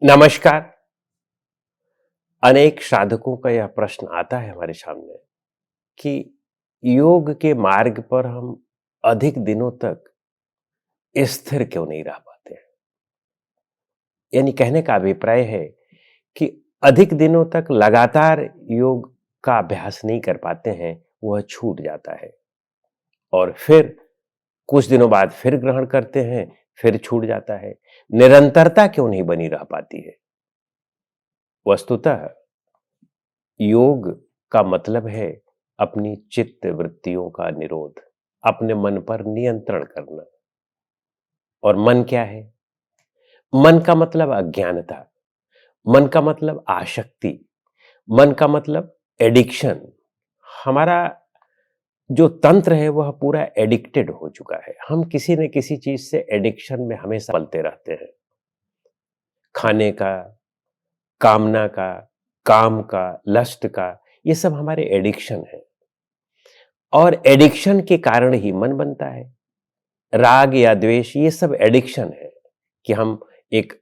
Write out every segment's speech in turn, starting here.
नमस्कार। अनेक साधकों का यह प्रश्न आता है हमारे सामने कि योग के मार्ग पर हम अधिक दिनों तक स्थिर क्यों नहीं रह पाते हैं। यानी कहने का अभिप्राय है कि अधिक दिनों तक लगातार योग का अभ्यास नहीं कर पाते हैं, वह छूट जाता है और फिर कुछ दिनों बाद फिर ग्रहण करते हैं, फिर छूट जाता है। निरंतरता क्यों नहीं बनी रह पाती है। वस्तुतः योग का मतलब है अपनी चित्त वृत्तियों का निरोध, अपने मन पर नियंत्रण करना। और मन क्या है? मन का मतलब अज्ञानता, मन का मतलब आसक्ति, मन का मतलब एडिक्शन। हमारा जो तंत्र है वह पूरा एडिक्टेड हो चुका है। हम किसी न किसी चीज से एडिक्शन में हमेशा पलते रहते हैं। खाने का, कामना का, काम का, लस्ट का, ये सब हमारे एडिक्शन है और एडिक्शन के कारण ही मन बनता है। राग या द्वेष ये सब एडिक्शन है कि हम एक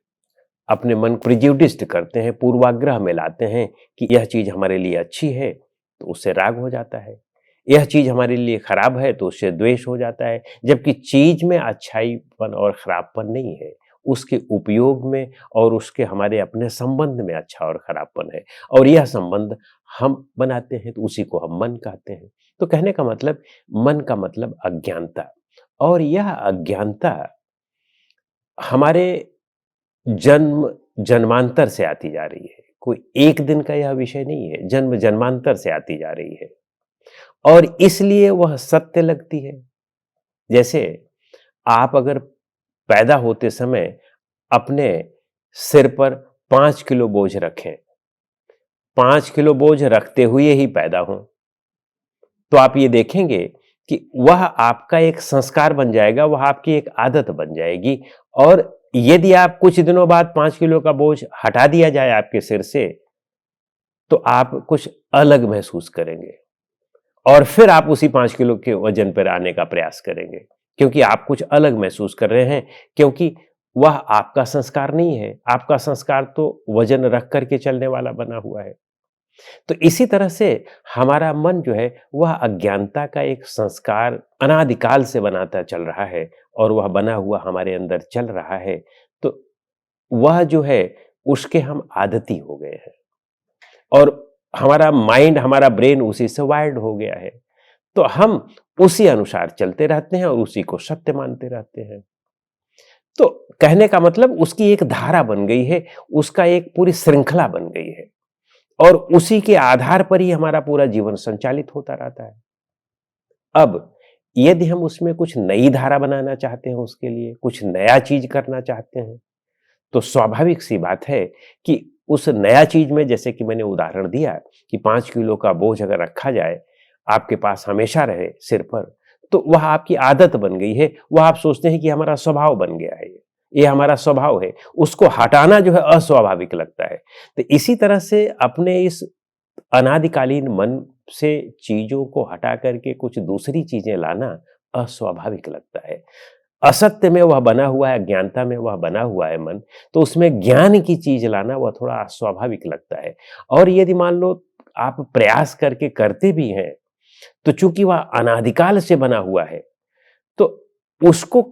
अपने मन को प्रिजुडिस्ड करते हैं, पूर्वाग्रह में लाते हैं कि यह चीज हमारे लिए अच्छी है तो उससे राग हो जाता है, यह चीज हमारे लिए खराब है तो उससे द्वेष हो जाता है। जबकि चीज में अच्छाईपन और खराबपन नहीं है, उसके उपयोग में और उसके हमारे अपने संबंध में अच्छा और खराबपन है। और यह संबंध हम बनाते हैं तो उसी को हम मन कहते हैं। तो कहने का मतलब, मन का मतलब अज्ञानता। और यह अज्ञानता हमारे जन्म जन्मांतर से आती जा रही है। कोई एक दिन का यह विषय नहीं है, जन्म जन्मांतर से आती जा रही है और इसलिए वह सत्य लगती है। जैसे आप अगर पैदा होते समय अपने सिर पर 5 किलो बोझ रखें, 5 किलो बोझ रखते हुए ही पैदा हों, तो आप ये देखेंगे कि वह आपका एक संस्कार बन जाएगा, वह आपकी एक आदत बन जाएगी। और यदि आप कुछ दिनों बाद 5 किलो का बोझ हटा दिया जाए आपके सिर से, तो आप कुछ अलग महसूस करेंगे और फिर आप उसी 5 किलो के वजन पर आने का प्रयास करेंगे, क्योंकि आप कुछ अलग महसूस कर रहे हैं, क्योंकि वह आपका संस्कार नहीं है। आपका संस्कार तो वजन रख करके चलने वाला बना हुआ है। तो इसी तरह से हमारा मन जो है वह अज्ञानता का एक संस्कार अनादिकाल से बनाता चल रहा है और वह बना हुआ हमारे अंदर चल रहा है। तो वह जो है उसके हम आदती हो गए हैं और हमारा माइंड, हमारा ब्रेन उसी से वायर्ड हो गया है। तो हम उसी अनुसार चलते रहते हैं और उसी को सत्य मानते रहते हैं। तो कहने का मतलब उसकी एक धारा बन गई है, उसका एक पूरी श्रृंखला बन गई है और उसी के आधार पर ही हमारा पूरा जीवन संचालित होता रहता है। अब यदि हम उसमें कुछ नई धारा बनाना चाहते हैं, उसके लिए कुछ नया चीज करना चाहते हैं, तो स्वाभाविक सी बात है कि उस नया चीज में, जैसे कि मैंने उदाहरण दिया कि 5 किलो का बोझ अगर रखा जाए आपके पास हमेशा रहे सिर पर, तो वह आपकी आदत बन गई है। वह आप सोचते हैं कि हमारा स्वभाव बन गया है, ये हमारा स्वभाव है। उसको हटाना जो है अस्वाभाविक लगता है। तो इसी तरह से अपने इस अनादिकालीन मन से चीजों को हटा करके कुछ दूसरी चीजें लाना अस्वाभाविक लगता है। असत्य में वह बना हुआ है, अज्ञानता में वह बना हुआ है मन, तो उसमें ज्ञान की चीज लाना वह थोड़ा अस्वाभाविक लगता है। और यदि मान लो आप प्रयास करके करते भी हैं, तो चूंकि वह अनादिकाल से बना हुआ है, तो उसको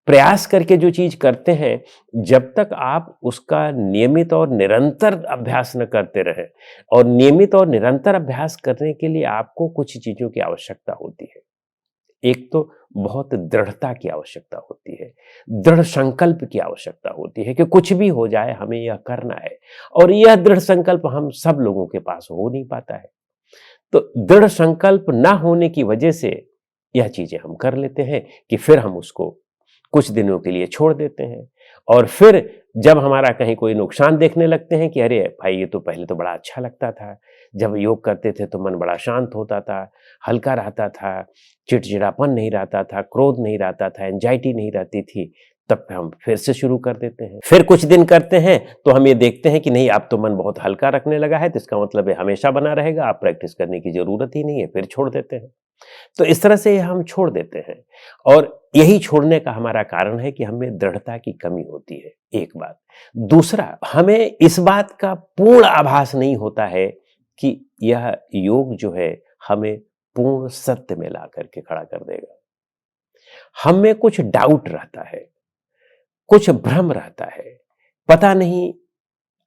प्रयास करके जो चीज करते हैं, जब तक आप उसका नियमित और निरंतर अभ्यास न करते रहें, और नियमित और निरंतर अभ्यास करने के लिए आपको कुछ चीजों की आवश्यकता होती है। एक तो बहुत दृढ़ता की आवश्यकता होती है, दृढ़ संकल्प की आवश्यकता होती है कि कुछ भी हो जाए हमें यह करना है। और यह दृढ़ संकल्प हम सब लोगों के पास हो नहीं पाता है। तो दृढ़ संकल्प ना होने की वजह से यह चीजें हम कर लेते हैं कि फिर हम उसको कुछ दिनों के लिए छोड़ देते हैं और फिर जब हमारा कहीं कोई नुकसान देखने लगते हैं कि अरे भाई, ये तो पहले तो बड़ा अच्छा लगता था, जब योग करते थे तो मन बड़ा शांत होता था, हल्का रहता था, चिड़चिड़ापन नहीं रहता था, क्रोध नहीं रहता था, एंजाइटी नहीं रहती थी। तब हम फिर से शुरू कर देते हैं। फिर कुछ दिन करते हैं तो हम ये देखते हैं कि नहीं, अब तो मन बहुत हल्का रखने लगा है, तो इसका मतलब है हमेशा बना रहेगा, आप प्रैक्टिस करने की जरूरत ही नहीं है, फिर छोड़ देते हैं। तो इस तरह से हम छोड़ देते हैं, और यही छोड़ने का हमारा कारण है कि हमें दृढ़ता की कमी होती है, एक बात। दूसरा, हमें इस बात का पूर्ण आभास नहीं होता है कि यह योग जो है हमें पूर्ण सत्य में ला करके खड़ा कर देगा। हमें कुछ डाउट रहता है, कुछ भ्रम रहता है, पता नहीं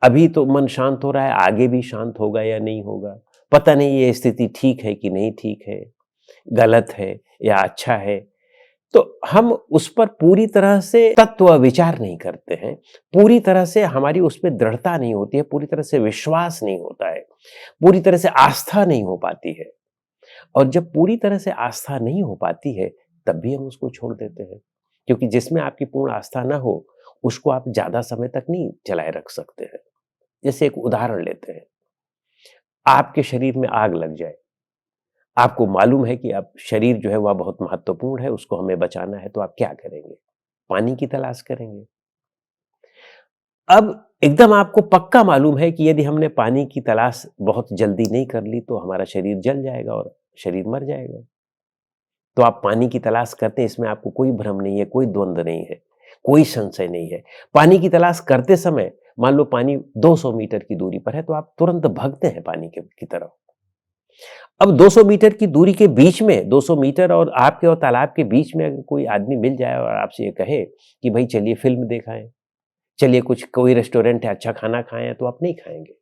अभी तो मन शांत हो रहा है, आगे भी शांत होगा या नहीं होगा, पता नहीं ये स्थिति ठीक है कि नहीं ठीक है, गलत है या अच्छा है। तो हम उस पर पूरी तरह से तत्व विचार नहीं करते हैं, पूरी तरह से हमारी उस पर दृढ़ता नहीं होती है, पूरी तरह से विश्वास नहीं होता है, पूरी तरह से आस्था नहीं हो पाती है। और जब पूरी तरह से आस्था नहीं हो पाती है, तब भी हम उसको छोड़ देते हैं, क्योंकि जिसमें आपकी पूर्ण आस्था ना हो, उसको आप ज्यादा समय तक नहीं चलाए रख सकते हैं। जैसे एक उदाहरण लेते हैं, आपके शरीर में आग लग जाए, आपको मालूम है कि अब शरीर जो है वह बहुत महत्वपूर्ण है, उसको हमें बचाना है, तो आप क्या करेंगे? पानी की तलाश करेंगे। अब एकदम आपको पक्का मालूम है कि यदि हमने पानी की तलाश बहुत जल्दी नहीं कर ली तो हमारा शरीर जल जाएगा और शरीर मर जाएगा। तो आप पानी की तलाश करते हैं, इसमें आपको कोई भ्रम नहीं है, कोई द्वंद्व नहीं है, कोई संशय नहीं है। पानी की तलाश करते समय मान लो पानी 200 मीटर की दूरी पर है, तो आप तुरंत भागते हैं पानी की तरफ। अब 200 मीटर की दूरी के बीच में, 200 मीटर और आपके और तालाब के बीच में अगर कोई आदमी मिल जाए और आपसे ये कहे कि भाई चलिए फिल्म दिखाएं, चलिए कुछ कोई रेस्टोरेंट है अच्छा खाना खाएं, तो आप नहीं खाएंगे,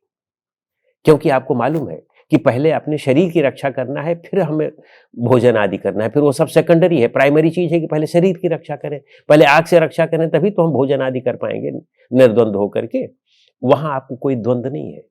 क्योंकि आपको मालूम है कि पहले अपने शरीर की रक्षा करना है, फिर हमें भोजन आदि करना है, फिर वो सब सेकेंडरी है। प्राइमरी चीज है कि पहले शरीर की रक्षा करें, पहले आग से रक्षा करें, तभी तो हम भोजन आदि कर पाएंगे निर्द्वंद होकर के। वहां आपको कोई द्वंद्व नहीं है।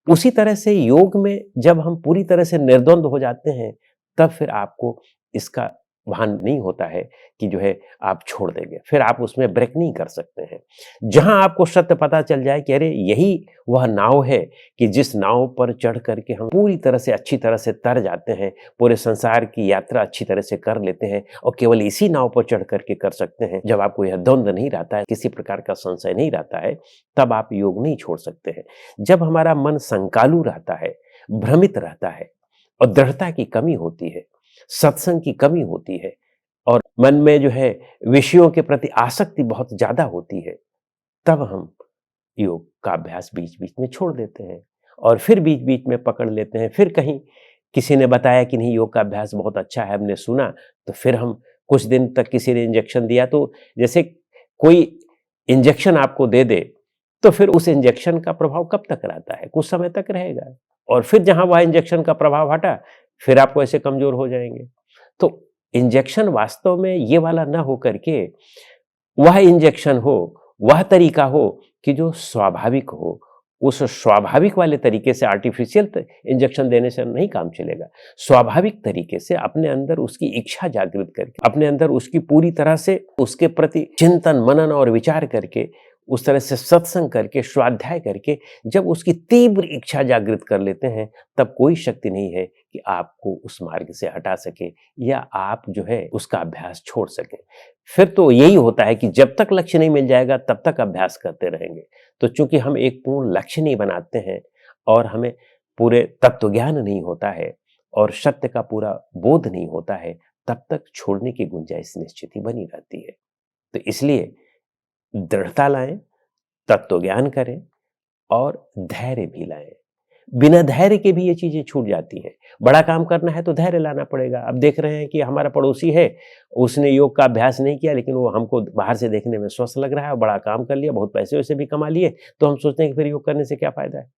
उसी तरह से योग में जब हम पूरी तरह से निर्द्वंद हो जाते हैं, तब फिर आपको इसका भान नहीं होता है कि जो है आप छोड़ देंगे, फिर आप उसमें ब्रेक नहीं कर सकते हैं। जहां आपको सत्य पता चल जाए कि अरे यही वह नाव है कि जिस नाव पर चढ़ करके हम पूरी तरह से अच्छी तरह से तर जाते हैं, पूरे संसार की यात्रा अच्छी तरह से कर लेते हैं, और केवल इसी नाव पर चढ़ करके कर सकते हैं, जब आपको यह द्वंद्व नहीं रहता है, किसी प्रकार का संशय नहीं रहता है, तब आप योग नहीं छोड़ सकते हैं। जब हमारा मन संकालू रहता है, भ्रमित रहता है, और दृढ़ता की कमी होती है, सत्संग की कमी होती है, और मन में जो है विषयों के प्रति आसक्ति बहुत ज्यादा होती है, तब हम योग का अभ्यास बीच बीच में छोड़ देते हैं, और फिर बीच बीच में पकड़ लेते हैं। फिर कहीं किसी ने बताया कि नहीं योग का अभ्यास बहुत अच्छा है, हमने सुना, तो फिर हम कुछ दिन तक, किसी ने इंजेक्शन दिया, तो जैसे कोई इंजेक्शन आपको दे दे, तो फिर उस इंजेक्शन का प्रभाव कब तक रहता है? कुछ समय तक रहेगा, और फिर जहां वह इंजेक्शन का प्रभाव हटा, फिर आपको ऐसे कमजोर हो जाएंगे। तो इंजेक्शन वास्तव में ये वाला ना हो करके वह इंजेक्शन हो, वह तरीका हो कि जो स्वाभाविक हो। उस स्वाभाविक वाले तरीके से आर्टिफिशियल इंजेक्शन देने से नहीं काम चलेगा। स्वाभाविक तरीके से अपने अंदर उसकी इच्छा जागृत करके, अपने अंदर उसकी पूरी तरह से उसके प्रति चिंतन मनन और विचार करके, उस तरह से सत्संग करके, स्वाध्याय करके, जब उसकी तीव्र इच्छा जागृत कर लेते हैं, तब कोई शक्ति नहीं है कि आपको उस मार्ग से हटा सके या आप जो है उसका अभ्यास छोड़ सके। फिर तो यही होता है कि जब तक लक्ष्य नहीं मिल जाएगा तब तक अभ्यास करते रहेंगे। तो चूंकि हम एक पूर्ण लक्ष्य नहीं बनाते हैं, और हमें पूरे तत्व ज्ञान नहीं होता है, और सत्य का पूरा बोध नहीं होता है, तब तक छोड़ने की गुंजाइश निश्चित ही बनी रहती है। तो इसलिए दृढ़ता लाएं, तत्व ज्ञान करें, और धैर्य भी लाएं। बिना धैर्य के भी ये चीजें छूट जाती हैं। बड़ा काम करना है तो धैर्य लाना पड़ेगा। अब देख रहे हैं कि हमारा पड़ोसी है, उसने योग का अभ्यास नहीं किया, लेकिन वो हमको बाहर से देखने में स्वस्थ लग रहा है, बड़ा काम कर लिया, बहुत पैसे वैसे भी कमा लिए, तो हम सोचते हैं कि फिर योग करने से क्या फायदा है।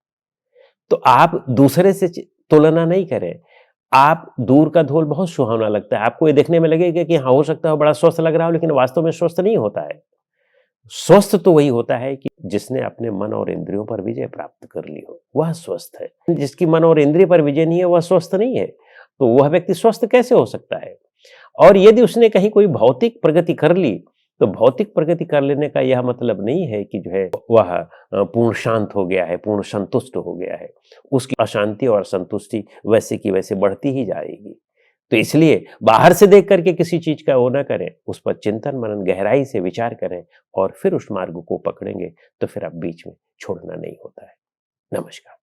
तो आप दूसरे से तुलना नहीं करें। आप दूर का धूल बहुत सुहावना लगता है, आपको ये देखने में लगेगा कि हाँ हो सकता है बड़ा स्वस्थ लग रहा हो, लेकिन वास्तव में स्वस्थ नहीं होता है। स्वस्थ तो वही होता है कि जिसने अपने मन और इंद्रियों पर विजय प्राप्त कर ली हो, वह स्वस्थ है। जिसकी मन और इंद्रिय पर विजय नहीं है, वह स्वस्थ नहीं है। तो वह व्यक्ति स्वस्थ कैसे हो सकता है? और यदि उसने कहीं कोई भौतिक प्रगति कर ली, तो भौतिक प्रगति कर लेने का यह मतलब नहीं है कि जो है वह पूर्ण शांत हो गया है, पूर्ण संतुष्ट हो गया है। उसकी अशांति और असंतुष्टि वैसे की वैसे बढ़ती ही जाएगी। तो इसलिए बाहर से देख करके किसी चीज का वो ना करें, उस पर चिंतन मनन गहराई से विचार करें और फिर उस मार्ग को पकड़ेंगे तो फिर अब बीच में छोड़ना नहीं होता है। नमस्कार।